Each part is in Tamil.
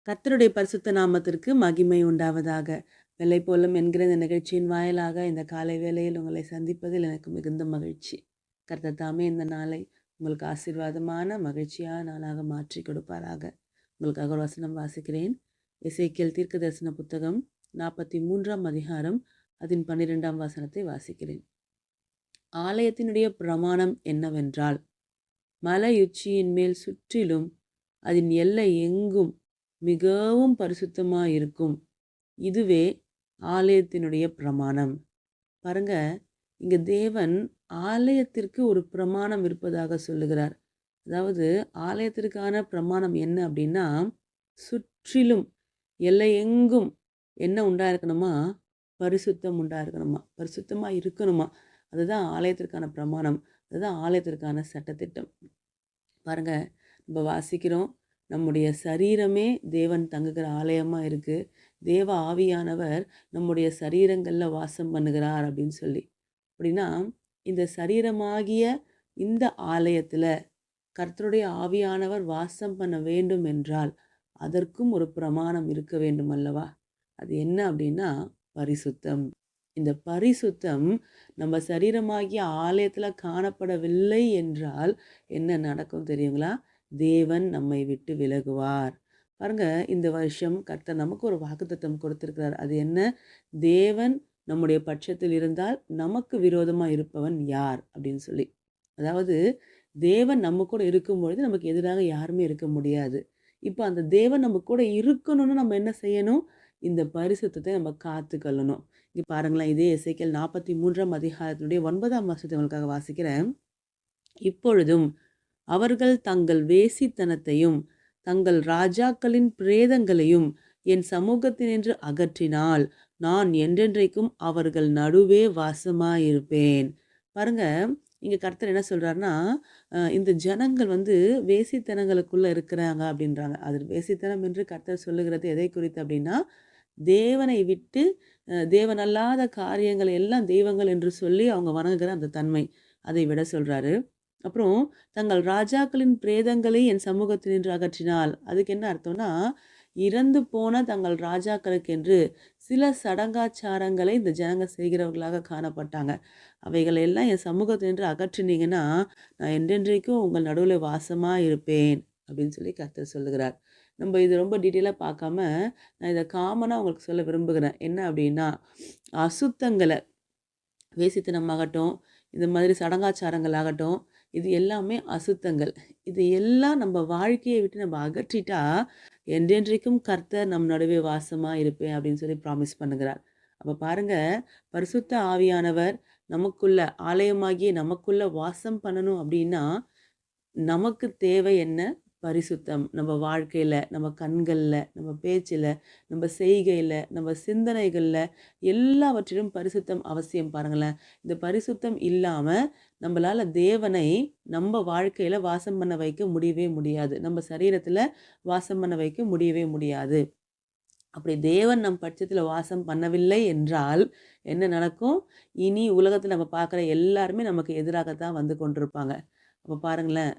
கர்த்தருடைய பரிசுத்த நாமத்திற்கு மகிமை உண்டாவதாக. வெள்ளை போலும் என்கிற இந்த நிகழ்ச்சியின் வாயிலாக இந்த காலை வேளையில் உங்களை சந்திப்பதில் எனக்கு மிகுந்த மகிழ்ச்சி. கர்த்தர் தாமே இந்த நாளை உங்களுக்கு ஆசீர்வாதமான மகிழ்ச்சியான நாளாக மாற்றி கொடுப்பாராக. உங்களுக்காக ஒரு வசனம் வாசிக்கிறேன். எசேக்கியேல் தீர்க்க தரிசன புத்தகம் 43ஆம் அதிகாரம் அதன் 12ஆம் வசனத்தை வாசிக்கிறேன். ஆலயத்தினுடைய பிரமாணம் என்னவென்றால், மலையுச்சியின் மேல் சுற்றிலும் அதன் எல்லை எங்கும் மிகவும் பரிசுத்தமாயிருக்கும். இதுவே ஆலயத்தினுடைய பிரமாணம். பாருங்க, இங்க தேவன் ஆலயத்திற்கு ஒரு பிரமாணம் இருப்பதாக சொல்லுகிறார். அதாவது ஆலயத்திற்கான பிரமாணம் என்ன அப்படின்னா, சுற்றிலும் எல்லை எங்கும் என்ன உண்டாயிருக்கணுமா? பரிசுத்தம் உண்டாயிருக்கணுமா, பரிசுத்தமா இருக்கணுமா. அதுதான் ஆலயத்திற்கான பிரமாணம். அதுதான் ஆலயத்திற்கான சட்டத்திட்டம். பாருங்க, நம்ம வாசிக்கிறோம், நம்முடைய சரீரமே தேவன் தங்குகிற ஆலயமாக இருக்குது. தேவ ஆவியானவர் நம்முடைய சரீரங்களில் வாசம் பண்ணுகிறார் அப்படின்னு சொல்லி. அப்படின்னா இந்த சரீரமாகிய இந்த ஆலயத்தில் கர்த்தருடைய ஆவியானவர் வாசம் பண்ண வேண்டும் என்றால் அதற்கும் ஒரு பிரமாணம் இருக்க வேண்டும் அல்லவா? அது என்ன அப்படின்னா பரிசுத்தம். இந்த பரிசுத்தம் நம்ம சரீரமாகிய ஆலயத்தில் காணப்படவில்லை என்றால் என்ன நடக்கும் தெரியுங்களா? தேவன் நம்மை விட்டு விலகுவார். பாருங்க, இந்த வருஷம் கர்த்தர் நமக்கு ஒரு வாக்குத்தத்தம் கொடுத்திருக்கிறார். அது என்ன? தேவன் நம்முடைய பட்சத்தில் இருந்தால் நமக்கு விரோதமாக இருப்பவன் யார் அப்படின்னு சொல்லி. அதாவது தேவன் நம்ம கூட இருக்கும்பொழுது நமக்கு எதிராக யாருமே இருக்க முடியாது. இப்போ அந்த தேவன் நம்ம கூட இருக்கணும்னு நம்ம என்ன செய்யணும்? இந்த பரிசுத்தத்தை நம்ம காத்துக்கொள்ளணும். இங்கே பாருங்களேன், இதே எசேக்கியேல் 43ஆம் அதிகாரத்தினுடைய 9ஆம் வசனத்தை உங்களுக்காக வாசிக்கிறேன். இப்பொழுதும் அவர்கள் தங்கள் வேசித்தனத்தையும் தங்கள் ராஜாக்களின் பிரேதங்களையும் என் சமூகத்தினின்று அகற்றினால் நான் என்றென்றைக்கும் அவர்கள் நடுவே வாசமாயிருப்பேன். பாருங்க, இங்கே கர்த்தர் என்ன சொல்கிறாருன்னா, இந்த ஜனங்கள் வேசித்தனங்களுக்குள்ளே இருக்கிறாங்க அப்படின்றாங்க. அது வேசித்தனம் என்று கர்த்தர் சொல்லுகிறது எதை குறித்து அப்படின்னா, தேவனை விட்டு தேவனல்லாத காரியங்களை எல்லாம் தெய்வங்கள் என்று சொல்லி அவங்க வணங்குகிற அந்த தன்மை, அதை விட சொல்கிறாரு. அப்புறம் தங்கள் ராஜாக்களின் பிரேதங்களை என் சமூகத்தினின்று அகற்றினால், அதுக்கு என்ன அர்த்தம்னா, இறந்து போன தங்கள் ராஜாக்களுக்கென்று சில சடங்காச்சாரங்களை இந்த ஜனங்க செய்கிறவர்களாக காணப்பட்டாங்க. அவைகளை எல்லாம் என் சமூகத்தினின்று அகற்றினீங்கன்னா நான் என்றென்றைக்கும் உங்கள் நடுவில் வாசமாக இருப்பேன் அப்படின்னு சொல்லி கர்த்தர் சொல்லுகிறார். நம்ம இது ரொம்ப டீட்டெயிலாக பார்க்காம நான் இதை காமனாக உங்களுக்கு சொல்ல விரும்புகிறேன். என்ன அப்படின்னா, அசுத்தங்களை, வேசித்தனமாகட்டும், இந்த மாதிரி சடங்காச்சாரங்கள் ஆகட்டும், இது எல்லாமே அசுத்தங்கள். இது எல்லாம் நம்ம வாழ்க்கையை விட்டு நம்ம அகற்றிட்டா என்றென்றைக்கும் கர்த்தர் நம் நடுவே வாசமாக இருப்பேன் அப்படின்னு சொல்லி ப்ராமிஸ் பண்ணுகிறார். அப்போ பாருங்க, பரிசுத்த ஆவியானவர் நமக்குள்ள ஆலயமாகிய நமக்குள்ள வாசம் பண்ணணும் அப்படின்னா நமக்கு தேவை என்ன? பரிசுத்தம். நம்ம வாழ்க்கையில், நம்ம கண்களில், நம்ம பேச்சில், நம்ம செய்கையில், நம்ம சிந்தனைகளில் எல்லாவற்றிலும் பரிசுத்தம் அவசியம். பாருங்களேன், இந்த பரிசுத்தம் இல்லாமல் நம்மளால் தேவனை நம்ம வாழ்க்கையில் வாசம் பண்ண வைக்க முடியவே முடியாது. நம்ம சரீரத்தில் வாசம் பண்ண வைக்க முடியவே முடியாது. அப்படி தேவன் நம் பட்சத்தில் வாசம் பண்ணவில்லை என்றால் என்ன நடக்கும்? இனி உலகத்தில் நம்ம பார்க்குற எல்லாருமே நமக்கு எதிராகத்தான் வந்து கொண்டிருப்பாங்க. அப்போ பாருங்களேன்,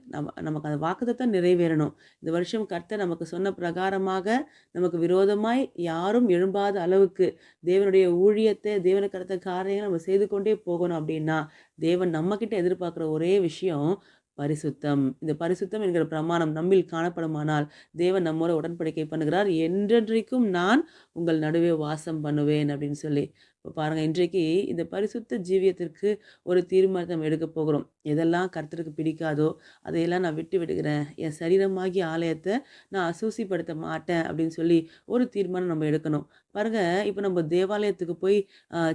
நமக்கு அந்த வாக்குத்தத்தம் நிறைவேறணும். இந்த வருஷம் கர்த்தர் நமக்கு சொன்ன பிரகாரமாக நமக்கு விரோதமாய் யாரும் எழும்பாத அளவுக்கு தேவனுடைய ஊழியத்தை, தேவனுக்கு அடுத்த காரியங்களை நம்ம செய்து கொண்டே போகணும் அப்படின்னா, தேவன் நம்மக்கிட்ட எதிர்பார்க்குற ஒரே விஷயம் பரிசுத்தம். இந்த பரிசுத்தம் என்கிற பிரமாணம் நம்மில் காணப்படுமானால் தேவன் நம்மோட உடன்படிக்கை பண்ணுகிறார். என்றென்றைக்கும் நான் உங்கள் நடுவே வாசம் பண்ணுவேன் அப்படின்னு சொல்லி. இப்போ பாருங்கள், இன்றைக்கு இந்த பரிசுத்த ஜீவியத்திற்கு ஒரு தீர்மானம் எடுக்க போகிறோம். எதெல்லாம் கர்த்தருக்கு பிடிக்காதோ அதையெல்லாம் நான் விட்டு விடுகிறேன். என் சரீரமாகிய ஆலயத்தை நான் அசூசிப்படுத்த மாட்டேன் அப்படின்னு சொல்லி ஒரு தீர்மானம் நம்ம எடுக்கணும். பாருங்கள், இப்போ நம்ம தேவாலயத்துக்கு போய்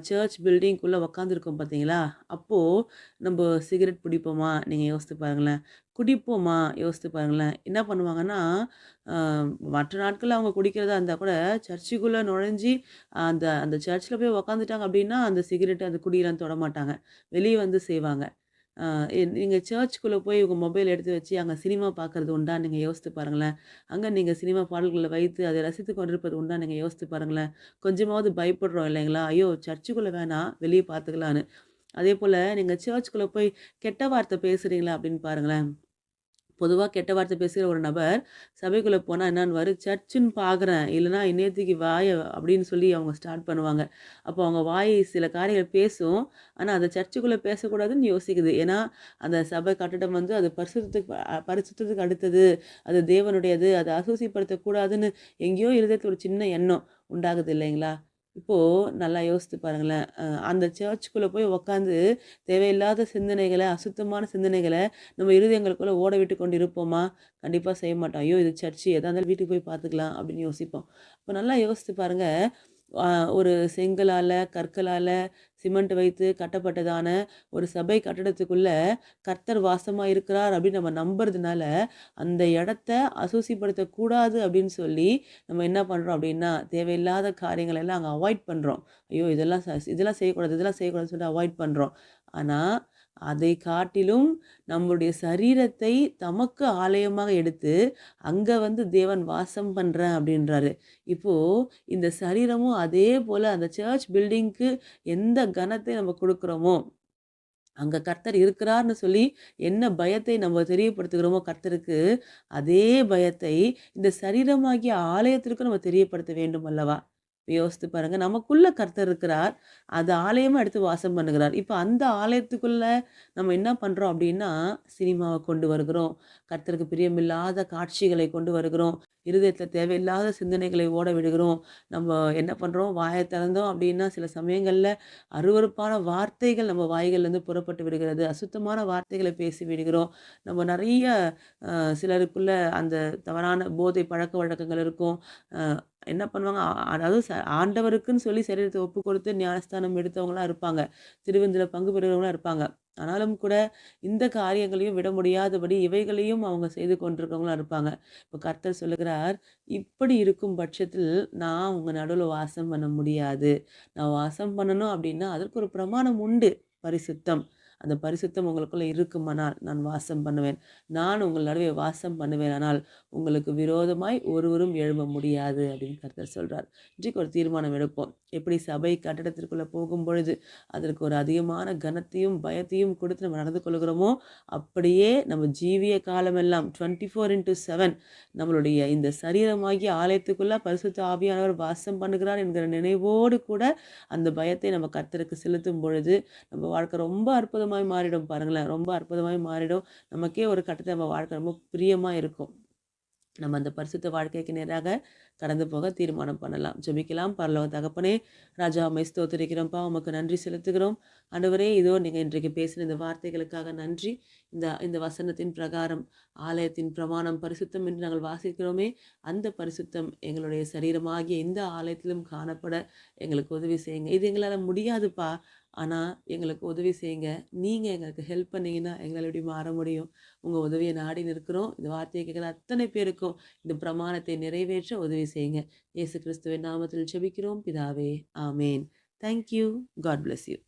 சர்ச் பில்டிங்குள்ளே உக்காந்துருக்கோம் பார்த்தீங்களா? அப்போது நம்ம சிகரெட் பிடிப்போமா? நீங்கள் யோசித்து பாருங்களேன். குடிப்போமா? யோசித்து பாருங்களேன். என்ன பண்ணுவாங்கன்னா, மற்ற நாட்களில் அவங்க குடிக்கிறதா இருந்தால் கூட சர்ச்சுக்குள்ளே நுழைஞ்சி அந்த அந்த சர்ச்சில் போய் உக்காந்துட்டாங்க அப்படின்னா அந்த சிகரெட்டு, அந்த குடியெல்லாம் தொடமாட்டாங்க. வெளியே வந்து செய்வாங்க. நீங்கள் சர்ச்சுக்குள்ளே போய் உங்கள் மொபைல் எடுத்து வச்சு அங்கே சினிமா பார்க்குறது உண்டா? நீங்கள் யோசித்து பாருங்களேன். அங்கே நீங்கள் சினிமா பாடல்களை வைத்து அதை ரசித்து கொண்டிருப்பது உண்டா? நீங்கள் யோசித்து பாருங்களேன். கொஞ்சமாவது பயப்படுறோம் இல்லைங்களா? ஐயோ, சர்ச்சுக்குள்ளே வேணாம், வெளியே பார்த்துக்கலான்னு. அதே போல் நீங்கள் சர்ச்சுக்குள்ளே போய் கெட்ட வார்த்தை பேசுகிறீங்களா அப்படின்னு பாருங்களேன். பொதுவா கெட்ட வார்த்தை பேசுகிற ஒரு நபர் சபைக்குள்ள போனா என்னான்னுவாரு, சர்ச்சுன்னு பார்க்குறேன். இல்லன்னா இந்நேரத்துக்கு அப்படின்னு சொல்லி அவங்க ஸ்டார்ட் பண்ணுவாங்க. அப்போ அவங்க வாய் சில காரியங்கள் பேசும். ஆனா, அத சர்ச்சுக்குள்ள பேசக்கூடாதுன்னு யோசிக்குது. ஏன்னா, அந்த சபை கட்டடம் வந்து அது பரிசுத்தத்துக்கு அடுத்தது. அது தேவனுடையது. அத அசூசிப்படுத்தக்கூடாதுன்னு எங்கேயோ இருதயத்துல ஒரு சின்ன எண்ணம் உண்டாகுது இல்லைங்களா? இப்போ நல்லா யோசித்து பாருங்களேன். அந்த சர்ச்சுக்குள்ள போய் உட்காந்து தேவையில்லாத சிந்தனைகள, அசுத்தமான சிந்தனைகள நம்ம இருதயங்களுக்குள்ள ஓட விட்டு கொண்டு இருப்போமா? கண்டிப்பா செய்ய மாட்டோம். ஐயோ! இது சர்ச்சு எதா இருந்தாலும் வீட்டுக்கு போய் பார்த்துக்கலாம் அப்படின்னு யோசிப்போம். அப்ப நல்லா யோசித்து பாருங்க. அ ஒரு செங்கலால, கற்களால, சிமெண்ட் வைத்து கட்டப்பட்டதான ஒரு சபை கட்டடத்துக்குள்ள கர்த்தர் வாசமா இருக்கிறார் அப்படின்னு நம்ம நம்புறதுனால, அந்த இடத்த அசூசிப்படுத்தக்கூடாது அப்படின்னு சொல்லி, நம்ம என்ன பண்றோம் அப்படின்னா, தேவையில்லாத காரியங்கள எல்லாம் அங்க அவாய்ட் பண்றோம். ஐயோ! இதெல்லாம் செய்யக்கூடாது, இதெல்லாம் செய்யக்கூடாதுன்னு சொல்லிட்டு அவாய்ட் பண்றோம். ஆனா, அதை காட்டிலும் நம்முடைய சரீரத்தை தமக்கு ஆலயமாக எடுத்து, அங்க வந்து தேவன் வாசம் பண்றேன் அப்படின்றாரு. இப்போ இந்த சரீரமும் அதே போல அந்த சர்ச் பில்டிங்க்கு எந்த கனத்தை நம்ம குடுக்குறோமோ, அங்க கர்த்தர் இருக்கிறார்ன்னு சொல்லி என்ன பயத்தை நம்ம தெரியப்படுத்துகிறோமோ கர்த்தருக்கு, அதே பயத்தை இந்த சரீரமாகிய ஆலயத்திற்கும் நம்ம தெரியப்படுத்த வேண்டும் அல்லவா? யோசித்து பாருங்க. நமக்குள்ள கர்த்தர் இருக்கிறார். அது ஆலயமா எடுத்து வாசம் பண்ணுகிறார். இப்ப அந்த ஆலயத்துக்குள்ள நம்ம என்ன பண்றோம் அப்டின்னா, சினிமாவ கொண்டு வருகிறோம். கர்த்தருக்கு பிரியமில்லாத காட்சிகளை கொண்டு வருகிறோம். இருதயத்தில தேவையில்லாத சிந்தனைகளை ஓட விடுகிறோம். நம்ம என்ன பண்றோம், வாய திறந்தோம் அப்டின்னா, சில சமயங்கள்ல அருவருப்பான வார்த்தைகள் நம்ம வாய்கள்லேருந்து புறப்பட்டு விடுகிறது. அசுத்தமான வார்த்தைகள பேசி விடுகிறோம். நம்ம நெறைய சிலருக்குள்ள அந்த தவறான போதை பழக்கவழக்கங்கள் இருக்கும். அ என்ன பண்ணுவாங்க, அதாவது ஆண்டவருக்குன்னு சொல்லி சரீரத்த ஒப்பு கொடுத்து ஞானஸ்தானம் எடுத்தவங்களா இருப்பாங்க. திருவிருந்துல பங்கு பெறுகிறவங்களா இருப்பாங்க. ஆனாலும் கூட இந்த காரியங்களையும் விட முடியாதபடி இவைகளையும் அவங்க செய்து கொண்டிருக்கிறவங்களா இருப்பாங்க. இப்ப கர்த்தர் சொல்லுகிறார், "இப்படி இருக்கும் பட்சத்தில் நான் உங்க நடுவுல வாசம் பண்ண முடியாது. நான் வாசம் பண்ணணும் அப்படின்னா, அதற்கு ஒரு பிரமாணம் உண்டு. பரிசுத்தம். அந்த பரிசுத்தம் உங்களுக்குள்ள இருக்குமானால், நான் வாசம் பண்ணுவேன். நான் உங்கள் நடுவே வாசம் பண்ணுவேனானால், உங்களுக்கு விரோதமாய் ஒருவரும் எழும்ப முடியாது." அப்படின்னு கர்த்தர் சொல்றார். இன்றைக்கு ஒரு தீர்மானம் எடுப்போம். எப்படி சபை கட்டடத்திற்குள்ள போகும்பொழுது, அதற்கு ஒரு அதிகமான கனத்தையும், பயத்தையும் கொடுத்து நம்ம நடந்து கொள்கிறோமோ, அப்படியே நம்ம ஜீவிய காலமெல்லாம் 24/7 நம்மளுடைய இந்த சரீரமாகிய ஆலயத்துக்குள்ள பரிசுத்த ஆவியானவர் வாசம் பண்ணுகிறார் என்கிற நினைவோடு கூட அந்த பயத்தை நம்ம கர்த்தருக்கு செலுத்தும் பொழுது, நம்ம வாழ்க்கை ரொம்ப அற்புதமாய் மாறிடும் பாருங்களேன். ரொம்ப அற்புதமாய் மாறிடும். நமக்கே ஒரு கட்டத்துல நம்ம வாழ்க்கை ரொம்ப பிரியமா இருக்கும். நம்ம அந்த பரிசுத்த வாழ்க்கைக்கு நேராக கடந்து போக தீர்மானம் பண்ணலாம். ஜெபிக்கலாம். பரலோக தகப்பனே, ராஜா உம்மை ஸ்தோத்திரிக்கிறோம்ப்பா. உமக்கு நன்றி செலுத்துகிறோம். ஆண்டவரே, இதோ நீங்க இன்றைக்கு பேசின இந்த வார்த்தைகளுக்காக நன்றி. இந்த இந்த வசனத்தின் பிரகாரம் ஆலயத்தின் பிரமாணம் பரிசுத்தம் என்று நாங்கள் வாசிக்கிறோமே, அந்த பரிசுத்தம் எங்களுடைய சரீரமாகிய இந்த ஆலயத்திலும் காணப்பட எங்களுக்கு உதவி செய்யுங்க. இது எங்களால முடியாதுப்பா. ஆனா, எங்களுக்கு உதவி செய்யுங்க. நீங்க எங்களுக்கு ஹெல்ப் பண்ணீங்கன்னா, எங்களால எப்படி மாற முடியும்? உங்க உதவிய நாடி நிற்கிறோம். இந்த வார்த்தையை கேட்கிற அத்தனை பேருக்கும் இந்த பிரமாணத்தை நிறைவேற்ற உதவி செய்யுங்க. இயேசு கிறிஸ்துவின் நாமத்தில் ஜெபிக்கிறோம் பிதாவே. ஆமென். Thank you. God bless you.